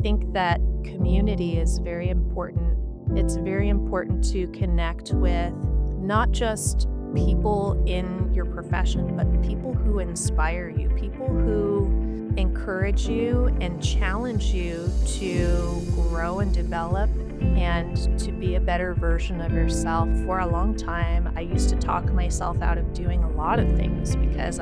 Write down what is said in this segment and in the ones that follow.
think that community is very important. It's very important to connect with not just people in your profession, but people who inspire you, people who encourage you and challenge you to grow and develop and to be a better version of yourself. For a long time, I used to talk myself out of doing a lot of things because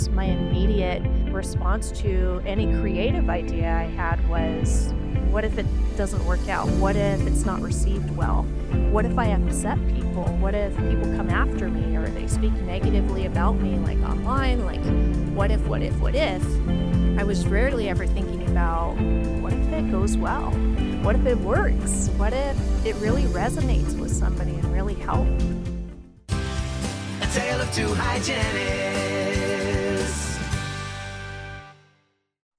my immediate response to any creative idea I had was, what if it doesn't work out? What if it's not received well? What if I upset people? What if people come after me or they speak negatively about me, like online? Like, what if? I was rarely ever thinking about, what if it goes well? What if it works? What if it really resonates with somebody and really helps? A tale of two hygienists.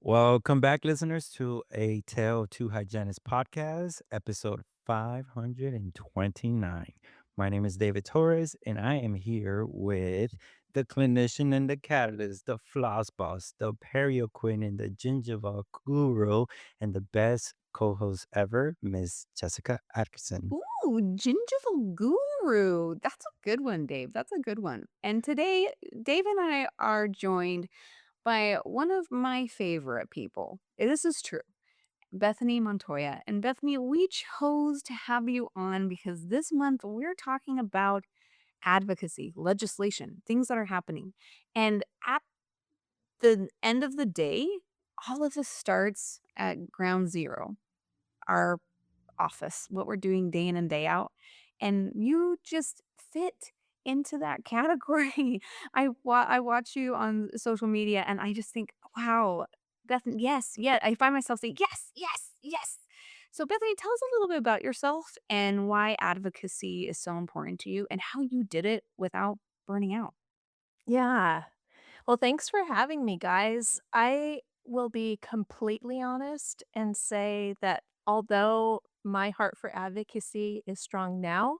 Welcome back, listeners, to a Tale of Two Hygienists podcast, episode 529. My name is David Torres, and I am here with the clinician and the catalyst, the floss boss, the perio queen, and the gingival guru, and the best co-host ever, Miss Jessica Atkinson. Ooh, gingival guru. That's a good one, Dave. That's a good one. And today, Dave and I are joined by one of my favorite people. This is true. Bethany Montoya. And Bethany, we chose to have you on because this month we're talking about advocacy, legislation, things that are happening. And at the end of the day, all of this starts at ground zero, our office, what we're doing day in and day out. And you just fit into that category. I watch you on social media and I just think, wow, Bethany, yes, yeah. I find myself saying, yes, yes, yes. So, Bethany, tell us a little bit about yourself and why advocacy is so important to you and how you did it without burning out. Yeah. Well, thanks for having me, guys. I will be completely honest and say that although my heart for advocacy is strong now,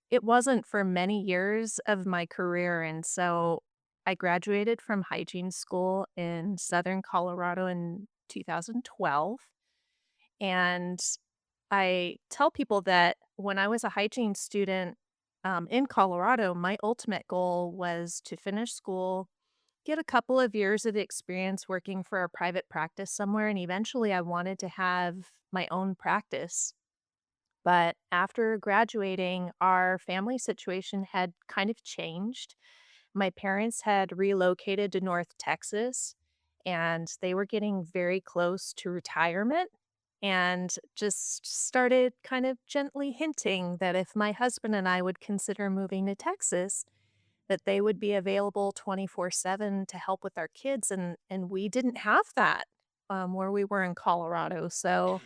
it wasn't for many years of my career. And so I graduated from hygiene school in Southern Colorado in 2012. And I tell people that when I was a hygiene student in Colorado, my ultimate goal was to finish school, get a couple of years of experience working for a private practice somewhere, and eventually I wanted to have my own practice. But after graduating, our family situation had kind of changed. My parents had relocated to North Texas and they were getting very close to retirement and just started kind of gently hinting that if my husband and I would consider moving to Texas, that they would be available 24/7 to help with our kids, and we didn't have that, where we were in Colorado, so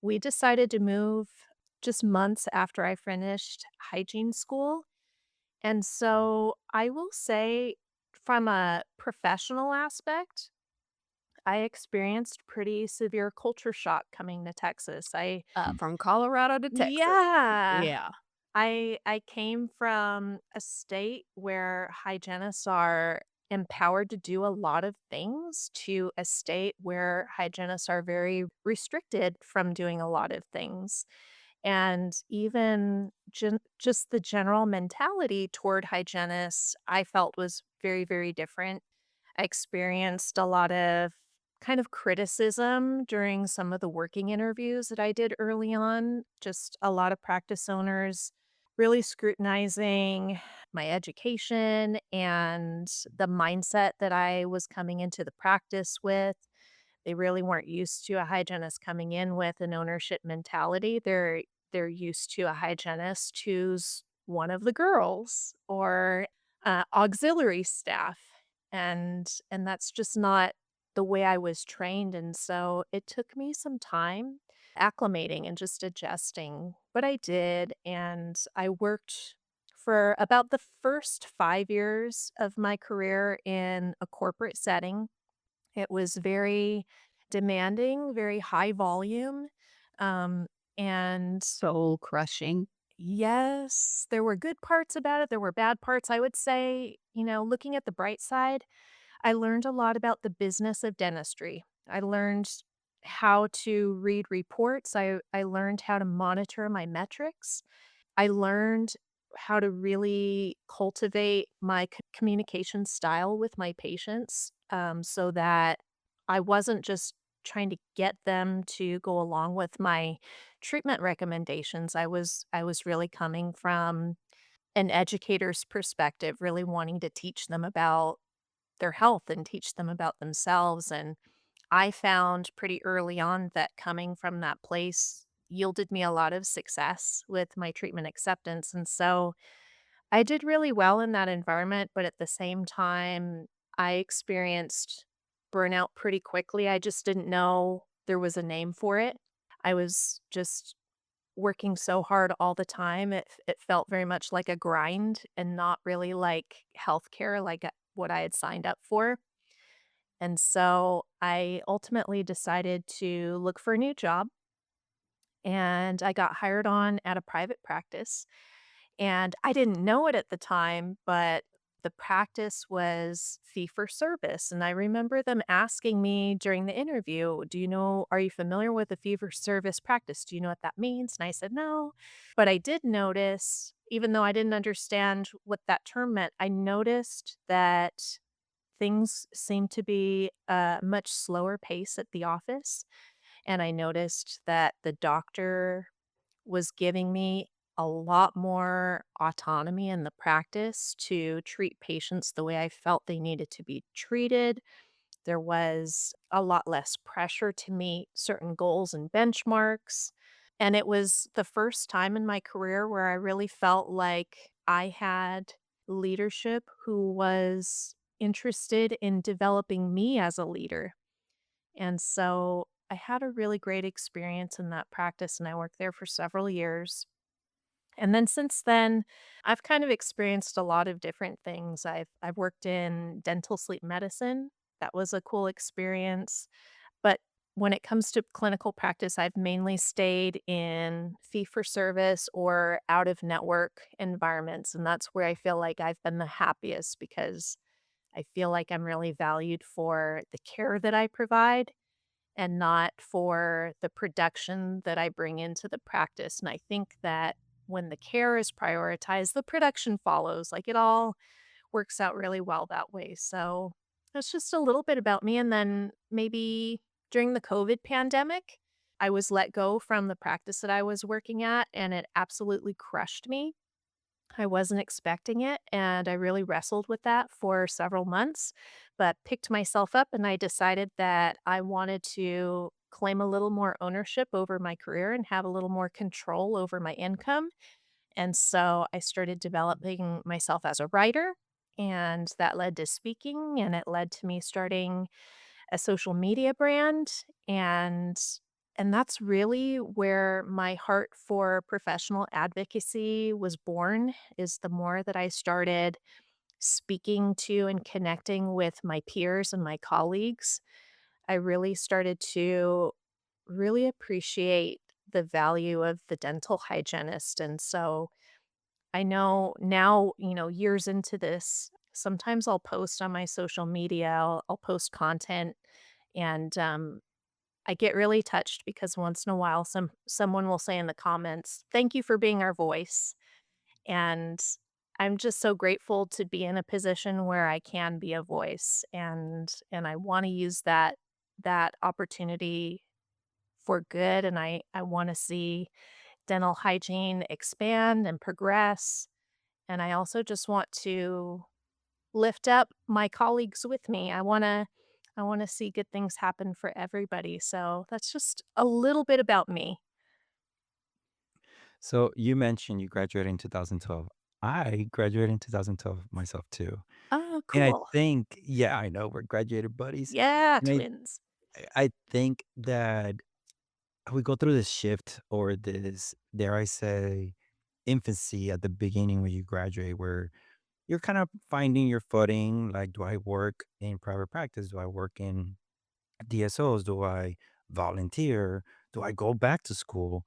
we decided to move just months after I finished hygiene school, and so I will say from a professional aspect, I experienced pretty severe culture shock coming to Texas. From Colorado to Texas. Yeah. Yeah. I came from a state where hygienists are empowered to do a lot of things to a state where hygienists are very restricted from doing a lot of things. And even just the general mentality toward hygienists, I felt was very, very different. I experienced a lot of kind of criticism during some of the working interviews that I did early on. Just a lot of practice owners really scrutinizing my education and the mindset that I was coming into the practice with. They really weren't used to a hygienist coming in with an ownership mentality. They're used to a hygienist who's one of the girls or auxiliary staff, and that's just not the way I was trained. And so it took me some time acclimating and just adjusting, but I did. And I worked for about the first 5 years of my career in a corporate setting. It was very demanding, very high volume. Um, and Soul crushing. yes, there were good parts about it. There were bad parts. I would say, looking at the bright side, I learned a lot about the business of dentistry. I learned how to read reports. I learned how to monitor my metrics. I learned how to really cultivate my communication style with my patients, so that I wasn't just trying to get them to go along with my treatment recommendations. I was really coming from an educator's perspective, really wanting to teach them about their health and teach them about themselves. And I found pretty early on that coming from that place yielded me a lot of success with my treatment acceptance. And so I did really well in that environment, but at the same time, I experienced burnout pretty quickly. I just didn't know there was a name for it. I was just working so hard all the time. It felt very much like a grind and not really like healthcare, like what I had signed up for. And so I ultimately decided to look for a new job, and I got hired on at a private practice. And I didn't know it at the time, but the practice was fee for service. And I remember them asking me during the interview, are you familiar with a fee for service practice? Do you know what that means? And I said, no. But I did notice, even though I didn't understand what that term meant, I noticed that things seemed to be a much slower pace at the office. And I noticed that the doctor was giving me a lot more autonomy in the practice to treat patients the way I felt they needed to be treated. There was a lot less pressure to meet certain goals and benchmarks. And it was the first time in my career where I really felt like I had leadership who was interested in developing me as a leader. And so I had a really great experience in that practice, and I worked there for several years. And then since then, I've kind of experienced a lot of different things. I've worked in dental sleep medicine. That was a cool experience. But when it comes to clinical practice, I've mainly stayed in fee for service or out of network environments. And that's where I feel like I've been the happiest because I feel like I'm really valued for the care that I provide and not for the production that I bring into the practice. And I think that when the care is prioritized, the production follows. Like, it all works out really well that way. So that's just a little bit about me. And then maybe during the COVID pandemic, I was let go from the practice that I was working at, and it absolutely crushed me. I wasn't expecting it, and I really wrestled with that for several months, but picked myself up and I decided that I wanted to claim a little more ownership over my career and have a little more control over my income. And so I started developing myself as a writer, and that led to speaking, and it led to me starting a social media brand. And that's really where my heart for professional advocacy was born, is the more that I started speaking to and connecting with my peers and my colleagues, I really started to really appreciate the value of the dental hygienist. And so I know now, years into this, sometimes I'll post on my social media, I'll post content, and I get really touched because once in a while someone will say in the comments, "Thank you for being our voice." And I'm just so grateful to be in a position where I can be a voice, and I want to use that opportunity for good. And I want to see dental hygiene expand and progress. And I also just want to lift up my colleagues with me. I want to see good things happen for everybody. So that's just a little bit about me. So you mentioned you graduated in 2012. I graduated in 2012 myself too. Oh, And I cool. think, yeah, I know we're graduated buddies. Yeah, And twins. I think that we go through this shift or this, dare I say, infancy at the beginning when you graduate, where you're kind of finding your footing. Like, do I work in private practice? Do I work in DSOs? Do I volunteer? Do I go back to school?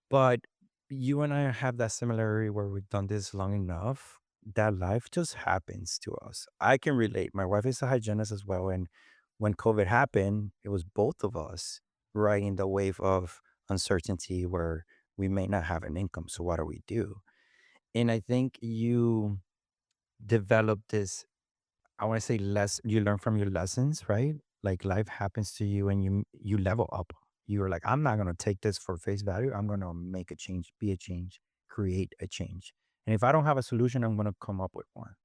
But you and I have that similarity where we've done this long enough that life just happens to us. I can relate. My wife is a hygienist as well. And when COVID happened, it was both of us. riding the wave of uncertainty where we may not have an income. So what do we do? And I think you develop this, I want to say less, you learn from your lessons, right? Like life happens to you and you level up. You're like, I'm not gonna take this for face value. I'm gonna make a change, be a change, create a change. And if I don't have a solution, I'm gonna come up with one.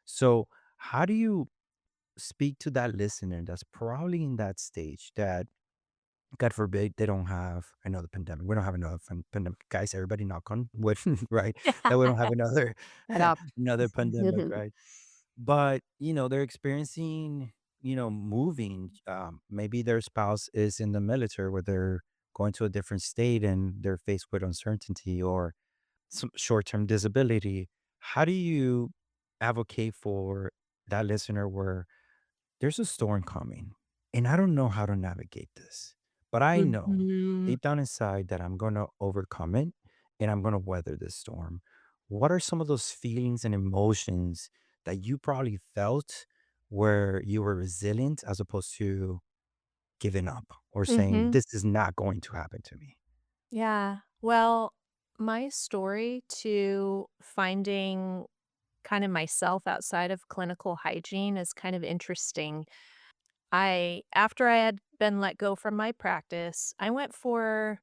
So how do you speak to that listener that's probably in that stage that, God forbid, they don't have another pandemic. We don't have another pandemic, guys. Everybody knock on wood, right? That we don't have another Head up. another pandemic, right? But they're experiencing, moving. Maybe their spouse is in the military, where they're going to a different state and they're faced with uncertainty or some short-term disability. How do you advocate for that listener where there's a storm coming and I don't know how to navigate this, but I know Mhm. deep down inside that I'm going to overcome it and I'm going to weather this storm? What are some of those feelings and emotions that you probably felt where you were resilient as opposed to giving up or saying, Mhm. this is not going to happen to me? Yeah. Well, my story to finding kind of myself outside of clinical hygiene is kind of interesting. After I had been let go from my practice, I went for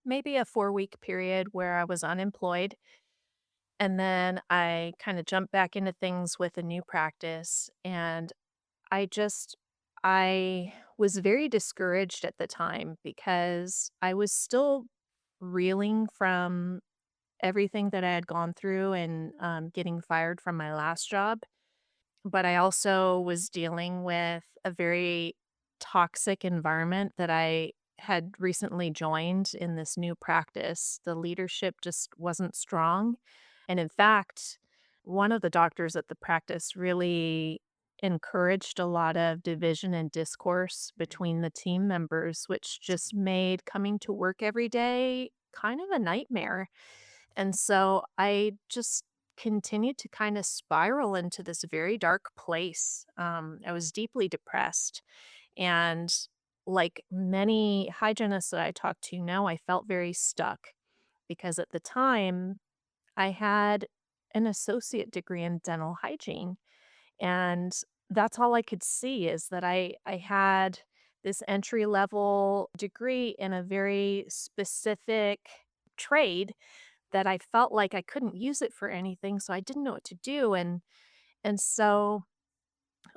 maybe a 4-week period where I was unemployed. And then I kind of jumped back into things with a new practice. And I just, I was very discouraged at the time because I was still reeling from everything that I had gone through and getting fired from my last job. But I also was dealing with a very toxic environment that I had recently joined in this new practice. The leadership just wasn't strong. And in fact, one of the doctors at the practice really encouraged a lot of division and discourse between the team members, which just made coming to work every day kind of a nightmare. And so I just continued to kind of spiral into this very dark place. I was deeply depressed. And like many hygienists that I talked to know, I felt very stuck because at the time I had an associate degree in dental hygiene. And that's all I could see is that I had this entry level degree in a very specific trade that I felt like I couldn't use it for anything, so I didn't know what to do, and so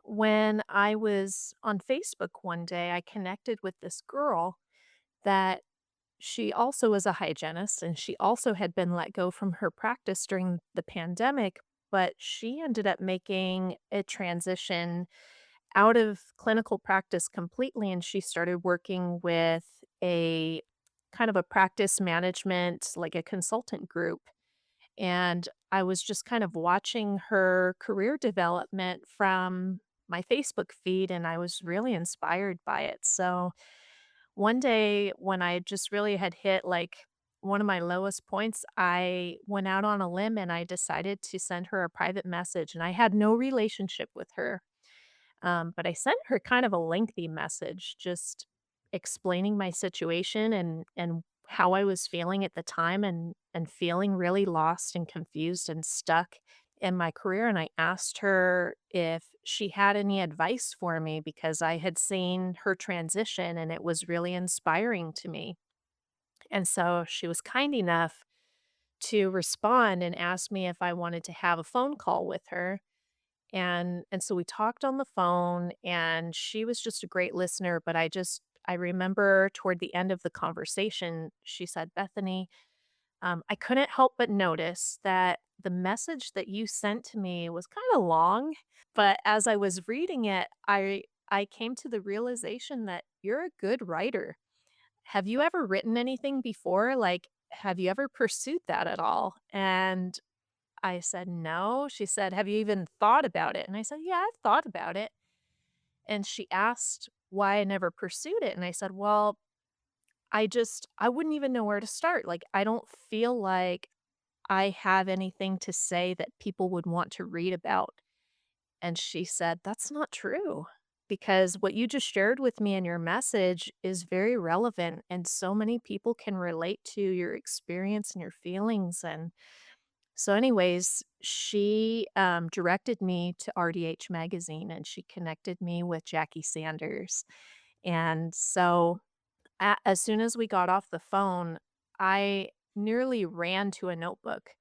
when I was on Facebook one day, I connected with this girl that she also was a hygienist, and she also had been let go from her practice during the pandemic, but she ended up making a transition out of clinical practice completely, and she started working with a kind of a practice management, like a consultant group. And I was just kind of watching her career development from my Facebook feed, and I was really inspired by it. So one day when I just really had hit like one of my lowest points, I went out on a limb and I decided to send her a private message. And I had no relationship with her. But I sent her kind of a lengthy message just explaining my situation and how I was feeling at the time and feeling really lost and confused and stuck in my career. And I asked her if she had any advice for me because I had seen her transition and it was really inspiring to me. And so she was kind enough to respond and ask me if I wanted to have a phone call with her. And so we talked on the phone, and she was just a great listener, but I remember toward the end of the conversation, she said, "Bethany, I couldn't help but notice that the message that you sent to me was kinda long, but as I was reading it, I came to the realization that you're a good writer. Have you ever written anything before? Like, have you ever pursued that at all?" And I said, "No." She said, "Have you even thought about it?" And I said, "Yeah, I've thought about it." And she asked why I never pursued it, and I said, "Well, I wouldn't even know where to start. Like, I don't feel like I have anything to say that people would want to read about." And she said, "That's not true." because what you just shared with me in your message is very relevant, and so many people can relate to your experience and your feelings. And so, anyways, she directed me to RDH Magazine and she connected me with Jackie Sanders. And so, as soon as we got off the phone, I nearly ran to a notebook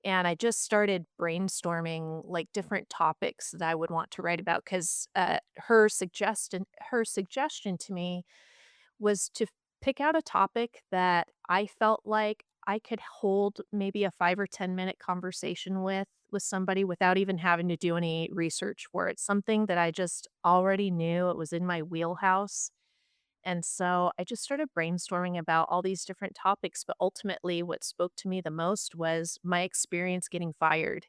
and I just started brainstorming like different topics that I would want to write about because her suggestion to me was to pick out a topic that I felt like I could hold maybe a 5 or 10 minute conversation with somebody without even having to do any research for it. Something that I just already knew, it was in my wheelhouse. And so I just started brainstorming about all these different topics, but ultimately what spoke to me the most was my experience getting fired.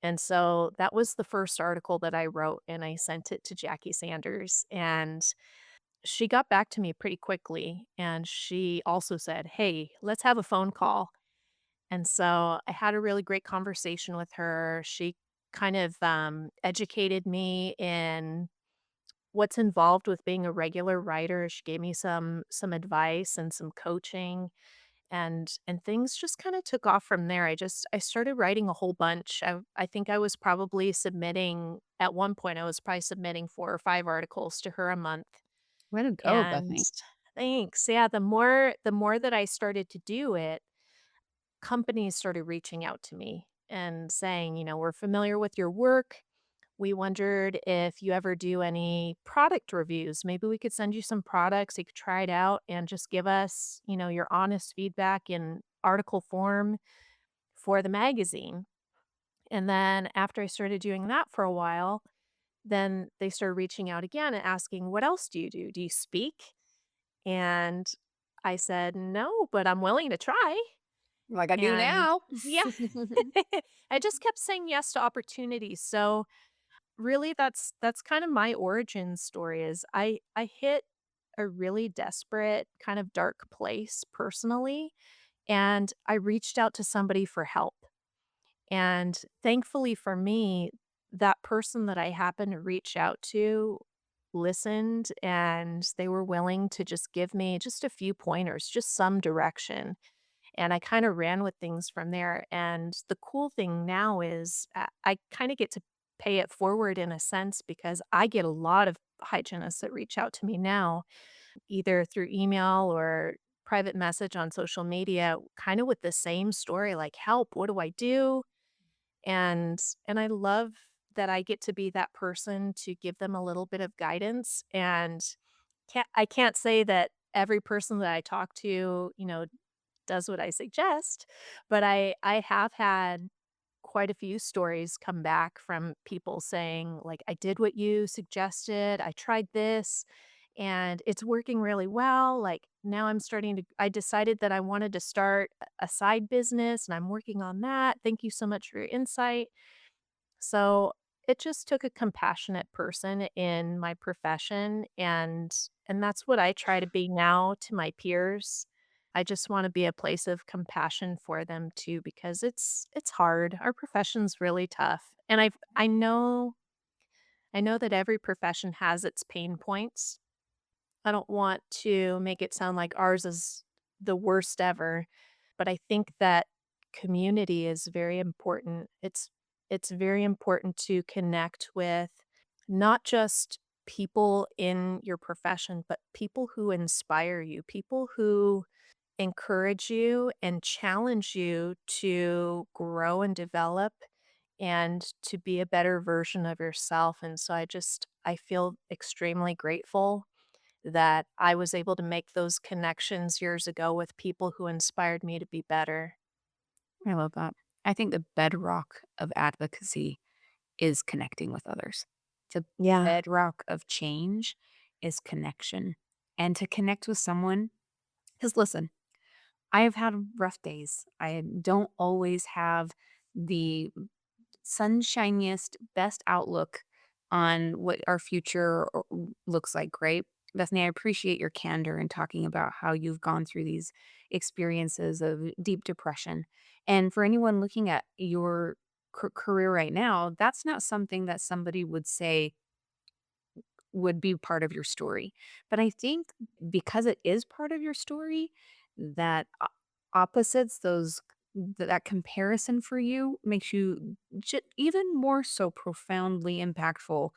And so that was the first article that I wrote and I sent it to Jackie Sanders and she got back to me pretty quickly and she also said, "Hey, let's have a phone call." And so I had a really great conversation with her. She kind of educated me in what's involved with being a regular writer. She gave me some advice and some coaching and things just kind of took off from there. I started writing a whole bunch. I think I was probably submitting at one point I was probably submitting 4 or 5 articles to her a month. Way to go, And Bethany. thanks. Yeah, the more that I started to do it, companies started reaching out to me and saying, "We're familiar with your work. We wondered if you ever do any product reviews. Maybe we could send you some products. You could try it out and just give us, your honest feedback in article form for the magazine." And then after I started doing that for a while, then they started reaching out again and asking, "What else do you do? Do you speak?" And I said, "No, but I'm willing to try." Like I do And now. yeah, I just kept saying yes to opportunities. So really that's kind of my origin story is I hit a really desperate kind of dark place personally and I reached out to somebody for help. And thankfully for me, that person that I happened to reach out to listened and they were willing to just give me just a few pointers, just some direction. And I kind of ran with things from there. And the cool thing now is I kind of get to pay it forward in a sense because I get a lot of hygienists that reach out to me now, either through email or private message on social media, kind of with the same story like, "Help, what do I do?" And I love that I get to be that person to give them a little bit of guidance, and I can't say that every person that I talk to, does what I suggest, but I have had quite a few stories come back from people saying, like, "I did what you suggested, I tried this, and it's working really well, like, now I decided that I wanted to start a side business, and I'm working on that. Thank you so much for your insight." So, it just took a compassionate person in my profession, and that's what I try to be now to my peers. I just wanna be a place of compassion for them too because it's hard. Our profession's really tough, and I know that every profession has its pain points. I don't want to make it sound like ours is the worst ever, but I think that community is very important. It's very important to connect with not just people in your profession, but people who inspire you, people who encourage you and challenge you to grow and develop and to be a better version of yourself. And so I feel extremely grateful that I was able to make those connections years ago with people who inspired me to be better. I love that. I think the bedrock of advocacy is connecting with others. The Yeah. bedrock of change is connection. And to connect with someone, because listen, I have had rough days. I don't always have the sunshiniest, best outlook on what our looks like, right? Bethany, I appreciate your candor in talking about how you've gone through these experiences of deep depression. And for anyone looking at your career right now, that's not something that somebody would say would be part of your story. But I think because it is part of your story, that opposites, that comparison for you makes you even more so profoundly impactful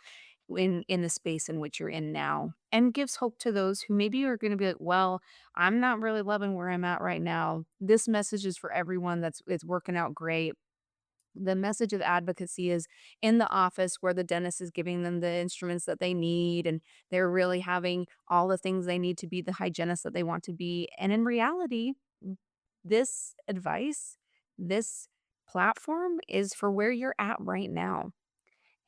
in the space in which you're in now, and gives hope to those who maybe are going to be like, well, I'm not really loving where I'm at right now. This message is for everyone. That's It's working out great. The message of advocacy is in the office where the dentist is giving them the instruments that they need, and they're really having all the things they need to be the hygienist that they want to be. And in reality, this advice, this platform is for where you're at right now.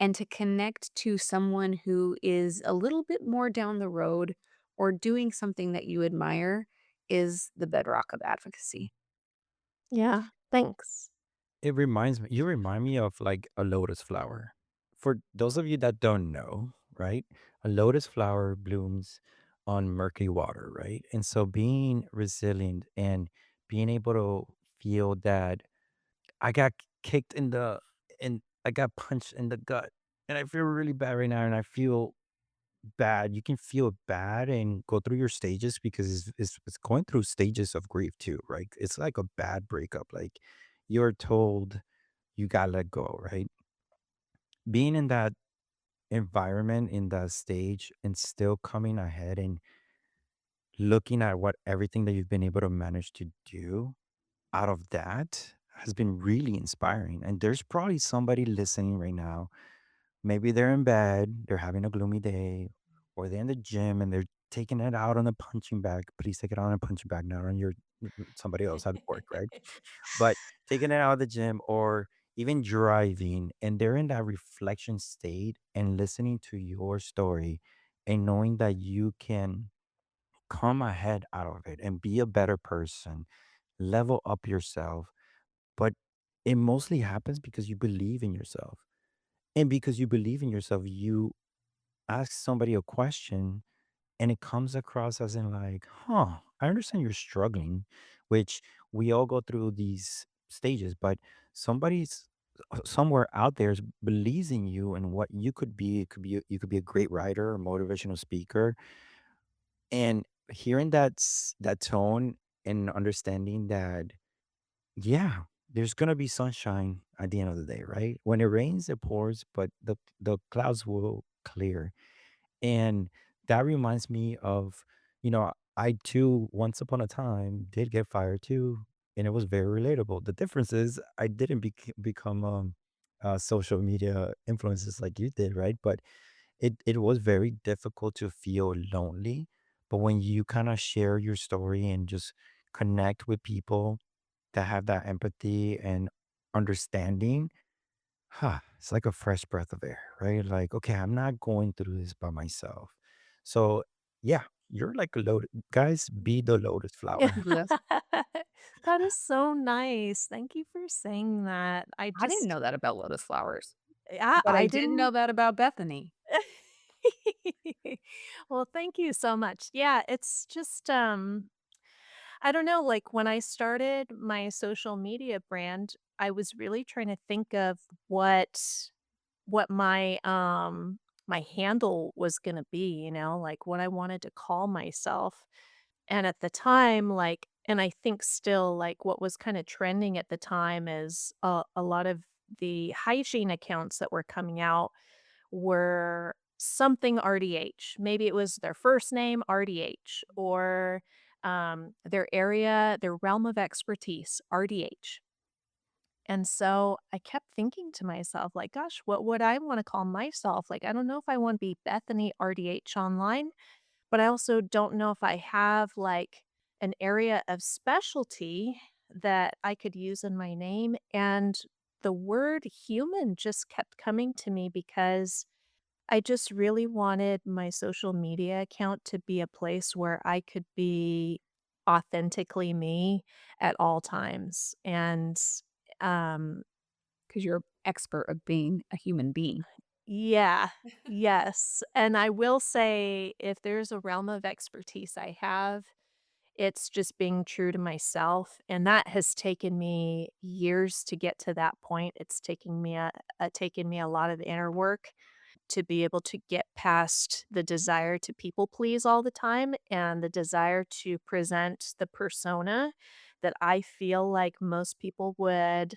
And to connect to someone who is a little bit more down the road or doing something that you admire is the bedrock of advocacy. Yeah, thanks. It reminds me you remind me of, like, a lotus flower. For those of you that don't know, right, a lotus flower blooms on murky water, right? And so being resilient and being able to feel that I got kicked in the and I got punched in the gut, and I feel really bad right now, and I feel bad. You can feel bad and go through your stages because it's going through stages of grief too, right? It's like a bad breakup, like, you're told you gotta let go, right? Being in that environment, in that stage, and still coming ahead and looking at what everything that you've been able to manage to do out of that has been really inspiring. And there's probably somebody listening right now. Maybe they're in bed, they're having a gloomy day, or they're in the gym and they're taking it out on a punching bag. Please take it out on a punching bag, not on your somebody else at work, right? But taking it out of the gym or even driving, and they're in that reflection state and listening to your story and knowing that you can come ahead out of it and be a better person, level up yourself. But it mostly happens because you believe in yourself. And because you believe in yourself, you ask somebody a question and it comes across as in like, huh, I understand you're struggling, which we all go through these stages, but somebody's somewhere out there believes in you and what you could be. It could be you could be a great writer, a motivational speaker, and hearing that tone and understanding that, yeah, there's gonna be sunshine at the end of the day, right? When it rains, it pours, but the clouds will clear. And that reminds me of, I too, once upon a time, did get fired too, and it was very relatable. The difference is I didn't become social media influencers like you did, right? But it was very difficult to feel lonely. But when you kind of share your story and just connect with people that have that empathy and understanding, it's like a fresh breath of air, right? Like, okay, I'm not going through this by myself. So, yeah, you're like a lotus. Guys, be the lotus Yeah. flower. Yes. That is so nice. Thank you for saying that. I didn't know that about lotus flowers, but I I did know didn't. that about Bethany. Well, thank you so much. Yeah, it's just, I don't know, like, when I started my social media brand, I was really trying to think of what my handle was gonna be, like, what I wanted to call myself. And at the time, like, and I think still, like, what was kinda trending at the time is a lot of the hygiene accounts that were coming out were something RDH. Maybe it was their first name, RDH, or, their realm of expertise, RDH. And so I kept thinking to myself, like, gosh, what would I wanna call myself? Like, I don't know if I wanna be Bethany RDH online, but I also don't know if I have, like, an area of specialty that I could use in my name. And the word human just kept coming to me because I just really wanted my social media account to be a place where I could be authentically me at all times. And, um, 'Cause you're expert of being a human being. yeah, yes. And I will say, if there's a realm of expertise I have, it's just being true to myself. And that has taken me years to get to that point. It's taken me a lot of inner work to be able to get past the desire to people please all the time and the desire to present the persona that I feel like most people would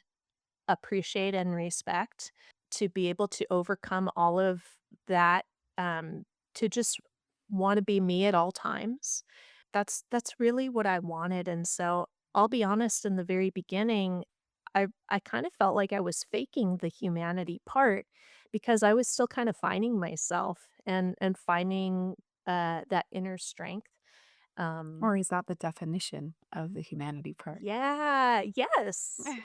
appreciate and respect, to be able to overcome all of that, to just wanna be me at all times. That's really what I wanted, and so, I'll be honest, in the very beginning, I kind of felt like I was faking the humanity part because I was still kind of finding myself and finding, that inner strength, um Or is that the definition of the humanity part? Yeah, yes.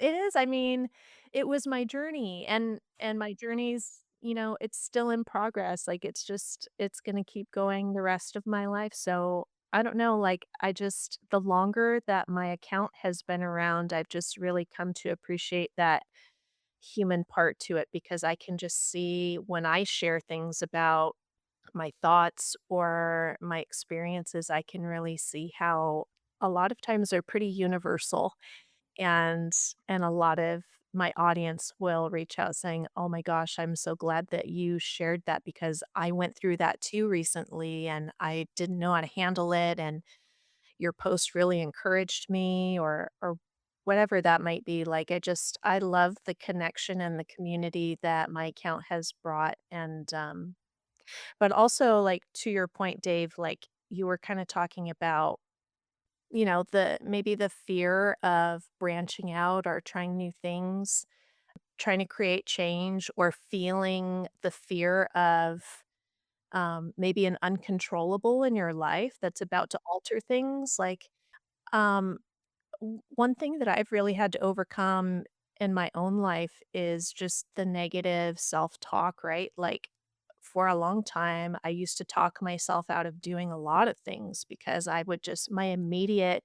It is, I mean, it was my journey, and my journey's, it's still in progress, like, it's gonna keep going the rest of my life, so, I don't know, like, the longer that my account has been around, I've just really come to appreciate that human part to it because I can just see when I share things about my thoughts or my experiences, I can really see how a lot of times they're pretty universal and a lot of my audience will reach out saying, "Oh my gosh, I'm so glad that you shared that because I went through that too recently and I didn't know how to handle it and your post really encouraged me," or whatever that might be. Like I love the connection and the community that my account has brought and but also, like, to your point, Dave, like, you were kinda talking about, the maybe the fear of branching out or trying new things, trying to create change, or feeling the fear of, maybe an uncontrollable in your life that's about to alter things, like, um one thing that I've really had to overcome in my own life is just the negative self-talk, right? Like, for a long time, I used to talk myself out of doing a lot of things because my immediate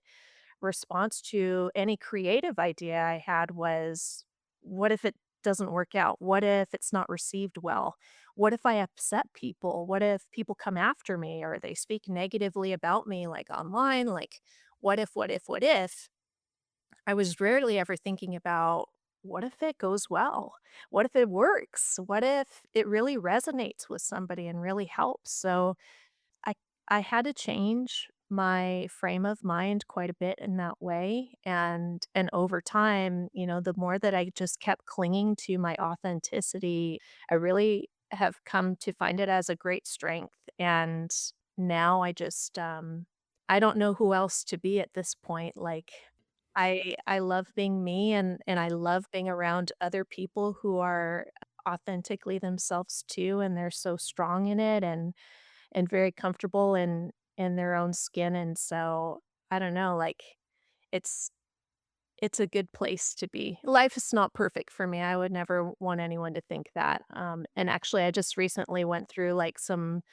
response to any creative idea I had was, what if it doesn't work out? What if it's not received well? What if I upset people? What if people come after me or they speak negatively about me, like online? Like, what if? I was rarely ever thinking about, what if it goes well? What if it works? What if it really resonates with somebody and really helps? So I I had to change my frame of mind quite a bit in that way, and over time, the more that I just kept clinging to my authenticity, I really have come to find it as a great strength, and now I don't know who else to be at this point, like, I love being me, and I love being around other people who are authentically themselves too, and they're so strong in it, and very comfortable in their own skin, and so, I don't know, like, it's it's a good place to be. Life is not perfect for me, I would never want anyone to think that, and actually, I just recently went through, like, some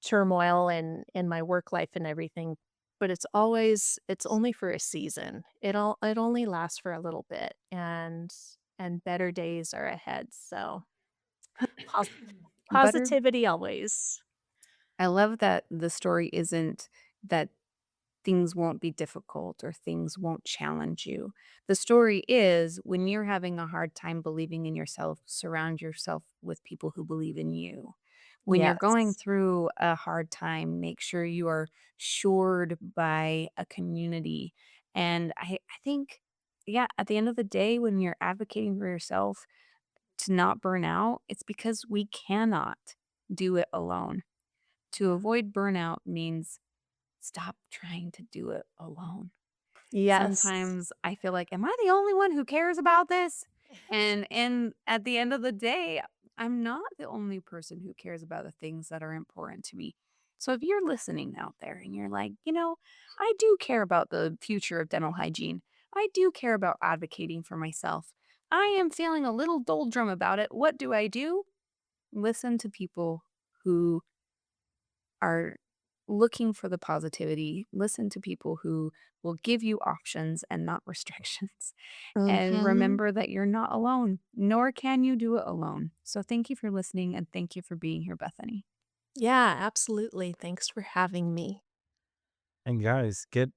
turmoil in my work life and everything, but it's only for a season. It only lasts for a little bit, and better days are ahead, so pos Butter positivity always. I love that the story isn't that things won't be difficult or things won't challenge you. The story is when you're having a hard time believing in yourself, surround yourself with people who believe in you. When you're going Yes. through a hard time, make sure you are shored by a community. And I think, yeah, at the end of the day, when you're advocating for yourself to not burn out, it's because we cannot do it alone. To avoid burnout means stop trying to do it alone. Yes. Sometimes I feel like, am I the only one who cares about this? And at the end of the day, I'm not the only person who cares about the things that are important to me. So if you're listening out there and you're like, I do care about the future of dental hygiene. I do care about advocating for myself. I am feeling a little doldrum about it. What do I do? Listen to people who are looking for the positivity, listen to people who will give you options and not restrictions. And Mhm. remember that you're not alone, nor can you do it alone. So thank you for listening and thank you for being here, Bethany. Yeah, absolutely. Thanks for having me. And guys, get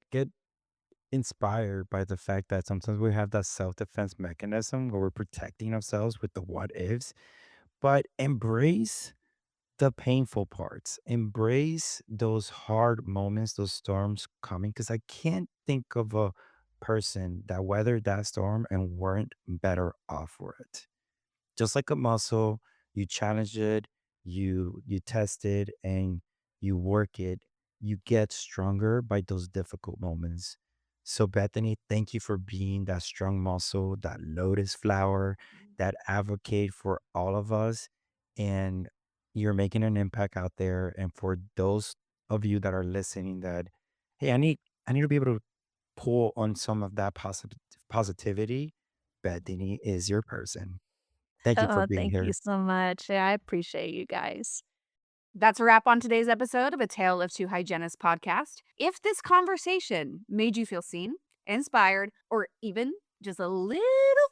inspired by the fact that sometimes we have that self-defense mechanism where we're protecting ourselves with the what ifs. but embrace the painful parts. Embrace those hard moments, those storms coming, because I can't think of a person that weathered that storm and weren't better off for it. Just like a muscle, you challenge it, you test it, and you work it. You get stronger by those difficult moments. So, Bethany, thank you for being that strong muscle, that lotus flower, that advocate for all of us. And you're making an impact out there. And for those of you that are listening, that hey, I need to be able to pull on some of that positivity. Bethany is your person. Thank you for Oh, being thank you here. so much. Yeah, I appreciate you guys. That's a wrap on today's episode of A Tale of Two Hygienists podcast. If this conversation made you feel seen, inspired, or even just a little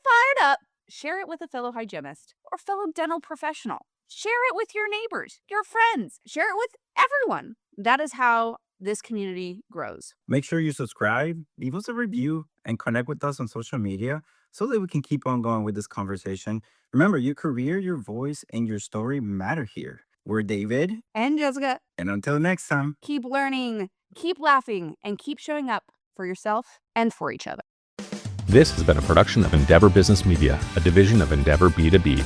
fired up, share it with a fellow hygienist or fellow dental professional. Share it with your neighbors, your friends, share it with everyone. That is how this community grows. Make sure you subscribe, leave us a review, and connect with us on social media so that we can keep on going with this conversation. Remember, your career, your voice, and your story matter here. We're David, And Jessica, and until next time. keep learning, keep laughing, and keep showing up for yourself and for each other. This has been a production of Endeavor Business Media, a division of Endeavor B2B.